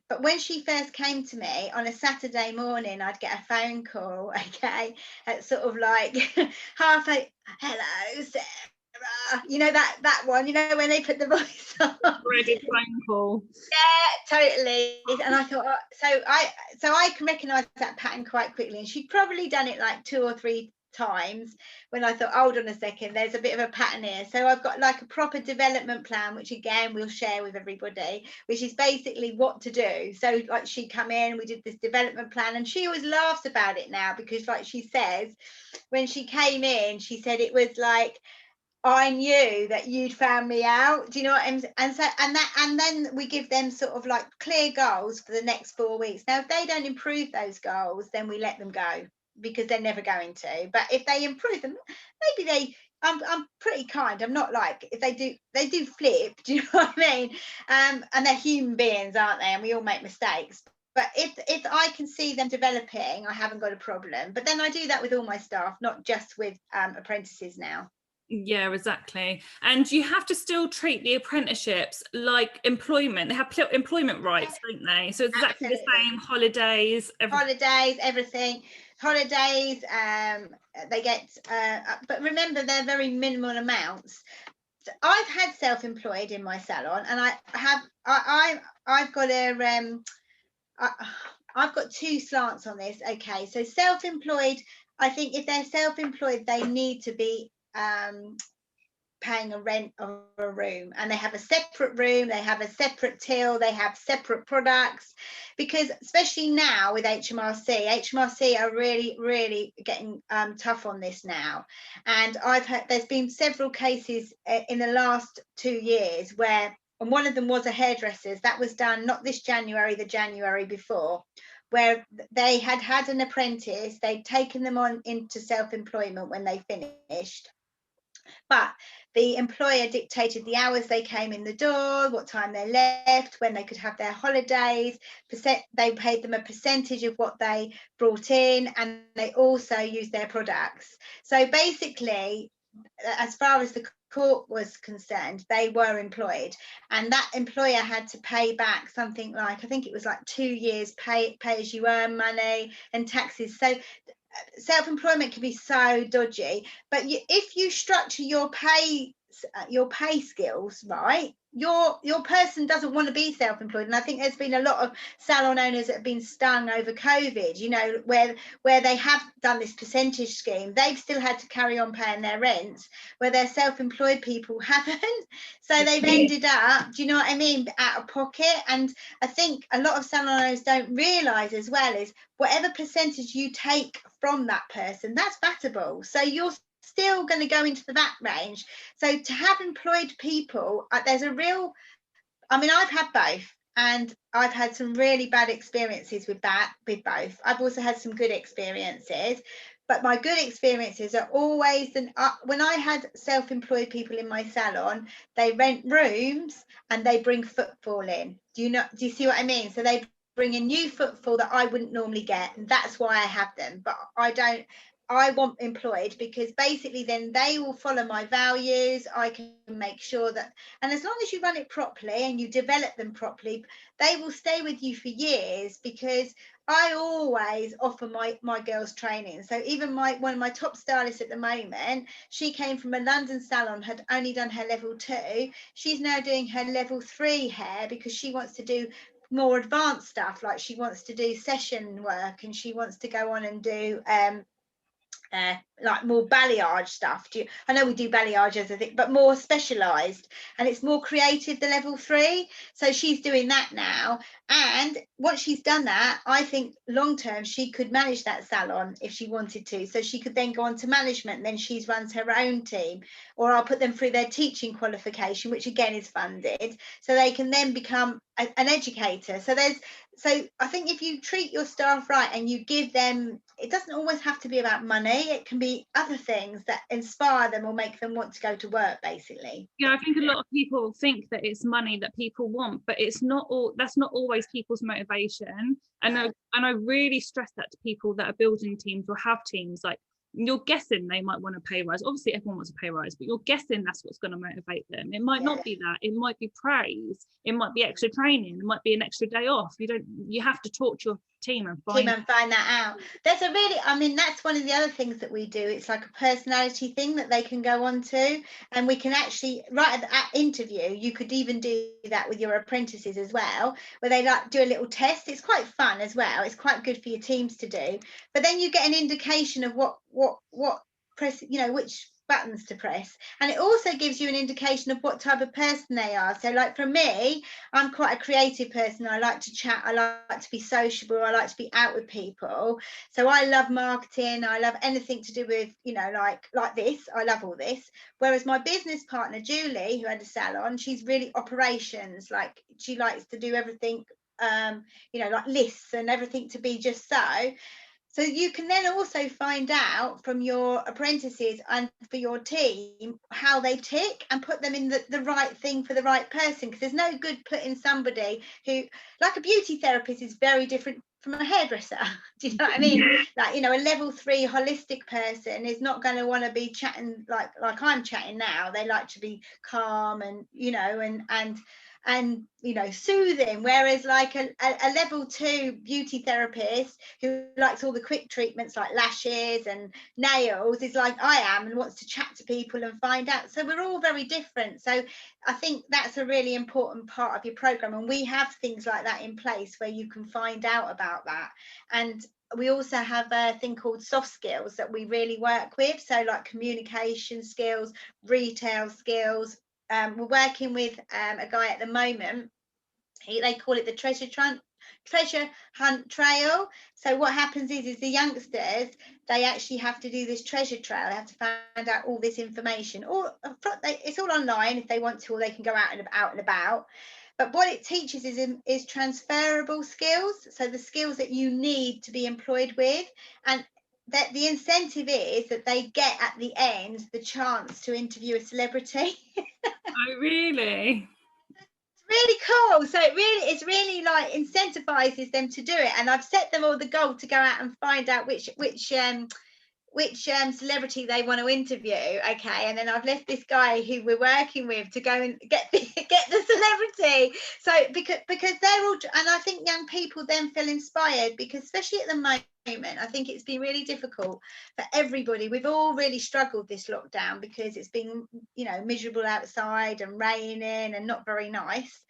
But when she first came to me on a Saturday morning, I'd get a phone call, okay, at sort of like 8:30. Hello, Sarah. You know that one, you know, when they put the voice on. Already phone call. Yeah, totally. And I thought, so I can recognise that pattern quite quickly. And she'd probably done it like 2 or 3 times when I thought, hold on a second, there's a bit of a pattern here. So I've got like a proper development plan, which again we'll share with everybody, which is basically what to do. So like, she'd come in, we did this development plan, and she always laughs about it now, because like she says, when she came in, she said it was like, I knew that you'd found me out. Do you know what I'm saying? And then we give them sort of like clear goals for the next 4 weeks. Now, if they don't improve those goals, then we let them go, because they're never going to. But if they improve them, maybe I'm pretty kind. I'm not like, if they do flip, do you know what I mean? And they're human beings, aren't they? And we all make mistakes. but if I can see them developing, I haven't got a problem. But then I do that with all my staff, not just with apprentices now. Yeah, exactly. And you have to still treat the apprenticeships like employment. They have employment rights, don't they? So it's exactly the same, holidays, everything. Holidays, they get, but remember, they're very minimal amounts. I've had self-employed in my salon, and I've got I've got two slants on this. Okay, so self-employed, I think if they're self-employed, they need to be paying a rent of a room, and they have a separate room, they have a separate till, they have separate products, because especially now with HMRC are really getting tough on this now. And I've heard there's been several cases in the last 2 years where, and one of them was a hairdresser's that was done not this January, the January before, where they had an apprentice, they'd taken them on into self-employment when they finished, but the employer dictated the hours they came in the door, what time they left, when they could have their holidays. They paid them a percentage of what they brought in, and they also used their products. So basically, as far as the court was concerned, they were employed, and that employer had to pay back something like, I think it was like 2 years pay as you earn money and taxes. So self-employment can be so dodgy, but if you structure your pay skills right, your person doesn't want to be self-employed. And I think there's been a lot of salon owners that have been stung over COVID, you know, where they have done this percentage scheme, they've still had to carry on paying their rents, where their self-employed people haven't. So they've ended up, do you know what I mean, out of pocket. And I think a lot of salon owners don't realize as well is whatever percentage you take from that person, that's vatable. So you're still going to go into the VAT range. So to have employed people, there's a real, I mean, I've had both, and I've had some really bad experiences with both. I've also had some good experiences, but my good experiences are always, when I had self-employed people in my salon, they rent rooms and they bring footfall in. Do you see what I mean? So they bring a new footfall that I wouldn't normally get, and that's why I have them. But I want employed, because basically then they will follow my values. I can make sure that, and as long as you run it properly and you develop them properly, they will stay with you for years, because I always offer my girls training. So even one of my top stylists at the moment, she came from a London salon, had only done her level 2. She's now doing her level 3 hair, because she wants to do more advanced stuff, like she wants to do session work, and she wants to go on and do like more balayage stuff. I know we do balayage as a thing, but more specialized, and it's more creative, the level 3. So she's doing that now, and once she's done that, I think long term she could manage that salon if she wanted to. So she could then go on to management, and then she runs her own team, or I'll put them through their teaching qualification, which again is funded, so they can then become an educator. So I think if you treat your staff right and you give them, it doesn't always have to be about money. It can be other things that inspire them or make them want to go to work, basically. Yeah, I think a lot of people think that it's money that people want, but it's not all. That's not always people's motivation. And I really stress that to people that are building teams or have teams. Like, you're guessing they might want a pay rise. Obviously everyone wants a pay rise, but you're guessing that's what's going to motivate them. It might not be that. It might be praise, it might be extra training, it might be an extra day off. You have to talk to your team and find that out. There's a really, I mean, that's one of the other things that we do. It's like a personality thing that they can go on to, and we can actually, right at the interview, you could even do that with your apprentices as well, where they like do a little test. It's quite fun as well. It's quite good for your teams to do, but then you get an indication of what press, you know, which buttons to press, and it also gives you an indication of what type of person they are. So like for me, I'm quite a creative person. I like to chat, I like to be sociable, I like to be out with people. So I love marketing, I love anything to do with, you know, like this. I love all this. Whereas my business partner Julie, who had a salon, she's really operations, like she likes to do everything, you know, like lists and everything to be just so So you can then also find out from your apprentices and for your team how they tick and put them in the right thing for the right person. Because there's no good putting somebody who, like a beauty therapist, is very different from a hairdresser. Do you know what I mean? Like, you know, a level 3 holistic person is not going to want to be chatting like I'm chatting now. They like to be calm and, you know, and you know, soothing, whereas like a level 2 beauty therapist who likes all the quick treatments like lashes and nails is like I am and wants to chat to people and find out. So we're all very different. So I think that's a really important part of your program, and we have things like that in place where you can find out about that. And we also have a thing called soft skills that we really work with, so like communication skills, retail skills. We're working with a guy at the moment. They call it the treasure hunt trail. So what happens is the youngsters, they actually have to do this treasure trail. They have to find out all this information. It's all online if they want to, or they can go out and about. But what it teaches is transferable skills. So the skills that you need to be employed with, and that the incentive is that they get at the end the chance to interview a celebrity. Oh, really? Really cool. So it's really like incentivizes them to do it. And I've set them all the goal to go out and find out which celebrity they want to interview. Okay, and then I've left this guy who we're working with to go and get the celebrity. So because they're all, and I think young people then feel inspired, because especially at the moment, I think it's been really difficult for everybody. We've all really struggled this lockdown because it's been, you know, miserable outside and raining and not very nice.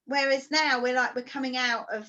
Whereas now we're coming out of,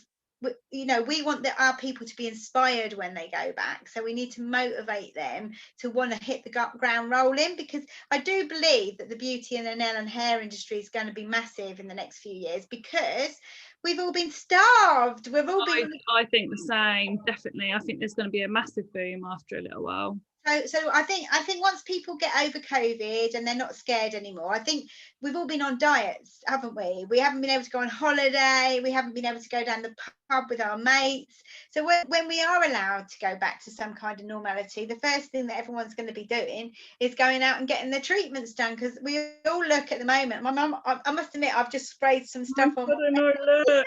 you know, we want our people to be inspired when they go back. So we need to motivate them to want to hit the ground rolling, because I do believe that the beauty and the nail and hair industry is going to be massive in the next few years, because we've all been starved. I think the same, definitely. I think there's going to be a massive boom after a little while. So I think once people get over COVID and they're not scared anymore, I think we've all been on diets, haven't we? We haven't been able to go on holiday. We haven't been able to go down the pub with our mates. So when we are allowed to go back to some kind of normality, the first thing that everyone's going to be doing is going out and getting their treatments done, because we all look at the moment. My mum, I must admit, I've just sprayed some stuff on. Look.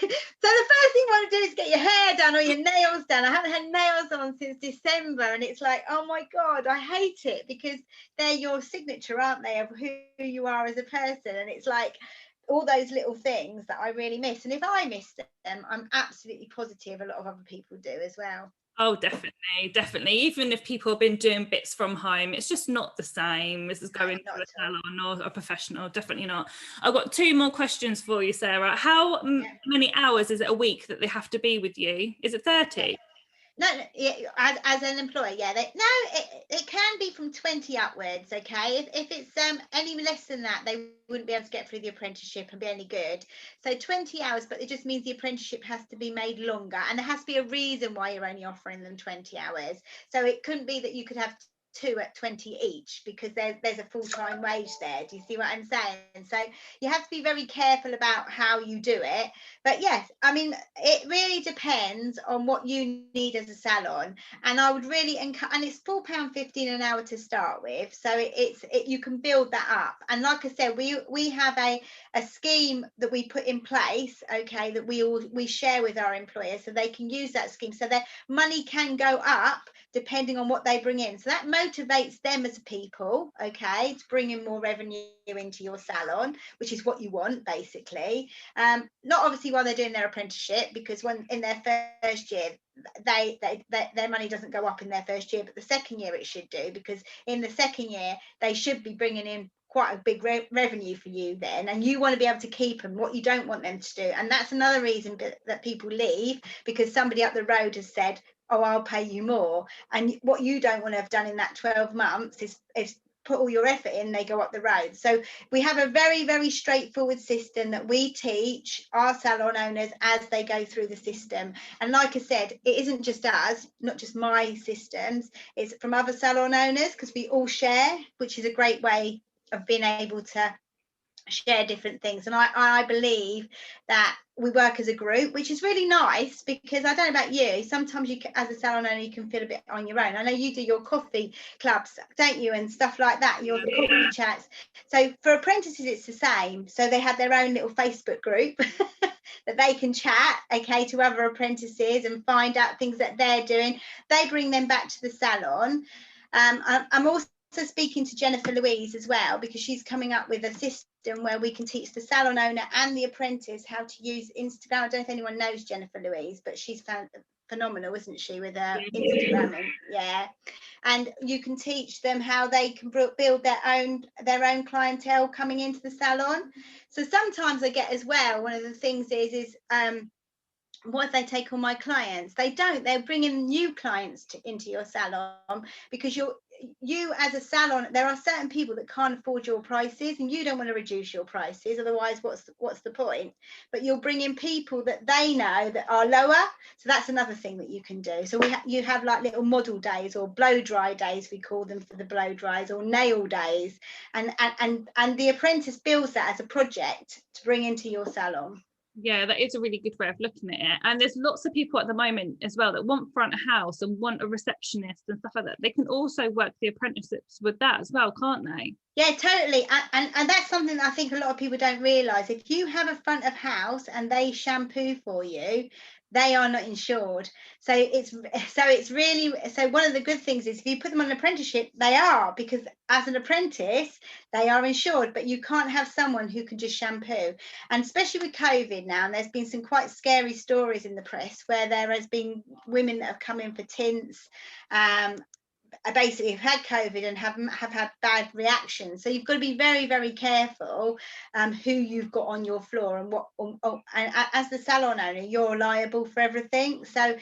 So the first thing you want to do is get your hair done or your nails done. I haven't had nails on since December, and it's like, oh my God, I hate it, because they're your signature, aren't they, of who you are as a person. And it's like all those little things that I really miss. And if I miss them, I'm absolutely positive a lot of other people do as well. Oh, definitely. Even if people have been doing bits from home, it's just not the same as going to a salon or a professional. Definitely not. I've got 2 more questions for you, Sarah. How many hours is it a week that they have to be with you? Is it 30? No, as an employer, yeah. It can be from 20 upwards, okay? If it's any less than that, they wouldn't be able to get through the apprenticeship and be any good. So 20 hours, but it just means the apprenticeship has to be made longer, and there has to be a reason why you're only offering them 20 hours. So it couldn't be that you could have 2 at 20 each, because there's a full-time wage there. Do you see what I'm saying? So you have to be very careful about how you do it. But yes, I mean, it really depends on what you need as a salon, and I would really encourage, and it's £4.15 an hour to start with, so you can build that up. And like I said, we have a scheme that we put in place, okay, that we share with our employers, so they can use that scheme, so their money can go up depending on what they bring in. So that motivates them as people, okay, to bring in more revenue into your salon, which is what you want, basically. Not obviously while they're doing their apprenticeship, because when in their first year, their money doesn't go up in their first year, but the second year it should do, because in the second year they should be bringing in quite a big revenue for you then, and you want to be able to keep them. What you don't want them to do, and that's another reason that people leave, because somebody up the road has said, oh, I'll pay you more, and what you don't want to have done in that 12 months is put all your effort in, they go up the road. So we have a very, very straightforward system that we teach our salon owners as they go through the system. And like I said, it isn't just us, not just my systems, it's from other salon owners, because we all share, which is a great way of being able to share different things. And I believe that we work as a group, which is really nice, because I don't know about you, sometimes you as a salon owner, you can feel a bit on your own. I know you do your coffee clubs, don't you, and stuff like that, your coffee chats. So for apprentices it's the same, so they have their own little Facebook group that they can chat, okay, to other apprentices and find out things that they're doing. They bring them back to the salon. I'm also speaking to Jennifer Louise as well, because she's coming up with a system where we can teach the salon owner and the apprentice how to use Instagram. I don't know if anyone knows Jennifer Louise, but she's phenomenal, isn't she, with her Instagram? And you can teach them how they can build their own clientele coming into the salon. So sometimes I get as well, one of the things is what if they take all my clients? They don't. They're bringing new clients into your salon, because you as a salon, there are certain people that can't afford your prices, and you don't want to reduce your prices, otherwise what's the point? But you'll bring in people that they know that are lower. So that's another thing that you can do. So you have like little model days, or blow dry days, we call them, for the blow dries, or nail days, and the apprentice builds that as a project to bring into your salon. Yeah, that is a really good way of looking at it. And there's lots of people at the moment as well that want front of house and want a receptionist and stuff like that. They can also work the apprenticeships with that as well, can't they? Yeah, totally. And that's something that I think a lot of people don't realise. If you have a front of house and they shampoo for you, they are not insured. So it's really, so one of the good things is if you put them on an apprenticeship, they are, because as an apprentice they are insured. But you can't have someone who can just shampoo. And especially with COVID now, and there's been some quite scary stories in the press where there has been women that have come in for tints, basically have had COVID and have had bad reactions. So you've got to be very, very careful who you've got on your floor, and what. And as the salon owner, you're liable for everything. So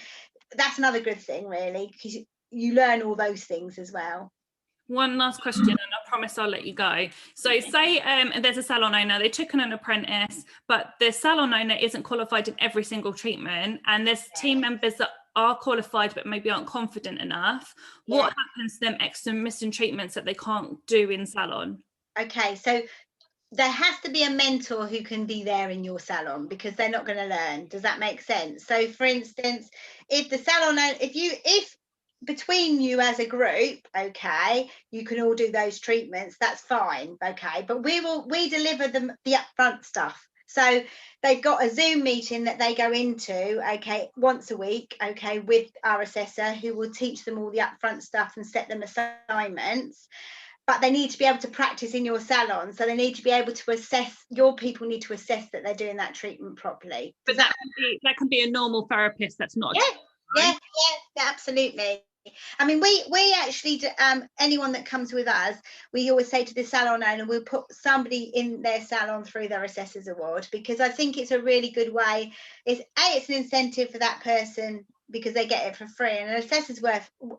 that's another good thing, really, because you learn all those things as well. One last question, and I promise I'll let you go. So say there's a salon owner, they took on an apprentice, but the salon owner isn't qualified in every single treatment, and there's team members that are qualified but maybe aren't confident enough. What happens to them extra missing treatments that they can't do in salon? Okay, so there has to be a mentor who can be there in your salon, because they're not going to learn. Does that make sense? So for instance, if the salon owner, if between you as a group, okay, you can all do those treatments, that's fine, okay, but we deliver them the upfront stuff. So they've got a Zoom meeting that they go into, okay, once a week, okay, with our assessor, who will teach them all the upfront stuff and set them assignments. But they need to be able to practice in your salon. So they need to be able to assess, your people need to assess that they're doing that treatment properly. But that can be a normal therapist that's not yeah, absolutely. I mean, we actually, anyone that comes with us, we always say to the salon owner, we'll put somebody in their salon through their assessors award, because I think it's a really good way. It's an incentive for that person, because they get it for free, and an assessor's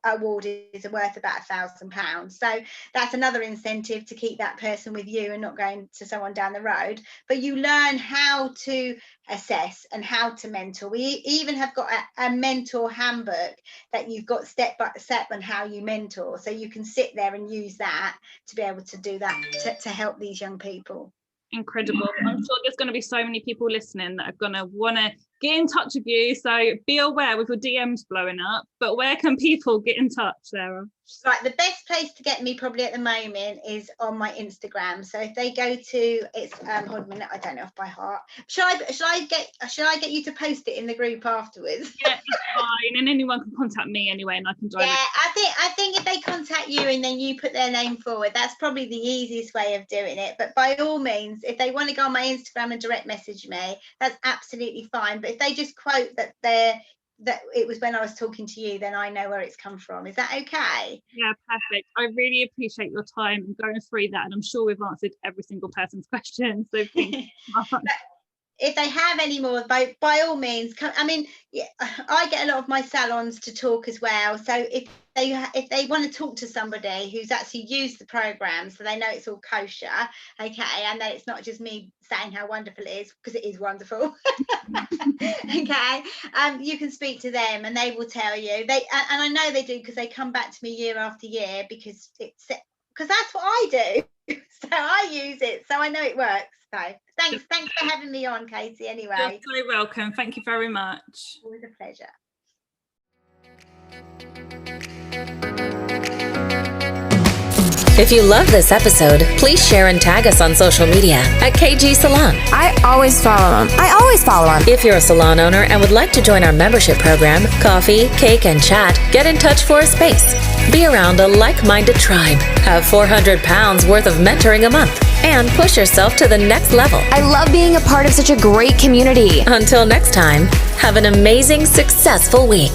award is worth about £1,000. So that's another incentive to keep that person with you and not going to someone down the road. But you learn how to assess and how to mentor. We even have got a mentor handbook that you've got step by step on how you mentor, so you can sit there and use that to be able to do that to help these young people. Incredible. I'm sure there's going to be so many people listening that are going to want to get in touch with you, so be aware with your DMs blowing up. But where can people get in touch, Sarah? Right, the best place to get me probably at the moment is on my Instagram. So if they go to, it's hold a minute, I don't know off by heart. Shall I get you to post it in the group afterwards? Yeah, it's fine, and anyone can contact me anyway, and I can direct. Yeah, I think if they contact you and then you put their name forward, that's probably the easiest way of doing it. But by all means, if they want to go on my Instagram and direct message me, that's absolutely fine. But if they just quote that it was when I was talking to you, then I know where it's come from. Is that okay? Yeah, perfect. I really appreciate your time and going through that, and I'm sure we've answered every single person's question, so thank you so much. If they have any more, by all means, I mean, I get a lot of my salons to talk as well. So if they want to talk to somebody who's actually used the program, so they know it's all kosher, okay, and that it's not just me saying how wonderful it is, because it is wonderful. Okay, you can speak to them and they will tell you. And I know they do, because they come back to me year after year, because that's what I do. So I use it, so I know it works. So thanks for having me on, Katie, anyway. You're so welcome. Thank you very much. Always a pleasure. If you love this episode, please share and tag us on social media at KG Salon. I always follow them. If you're a salon owner and would like to join our membership program, coffee, cake, and chat, get in touch for a space. Be around a like-minded tribe. Have 400 pounds worth of mentoring a month. And push yourself to the next level. I love being a part of such a great community. Until next time, have an amazing, successful week.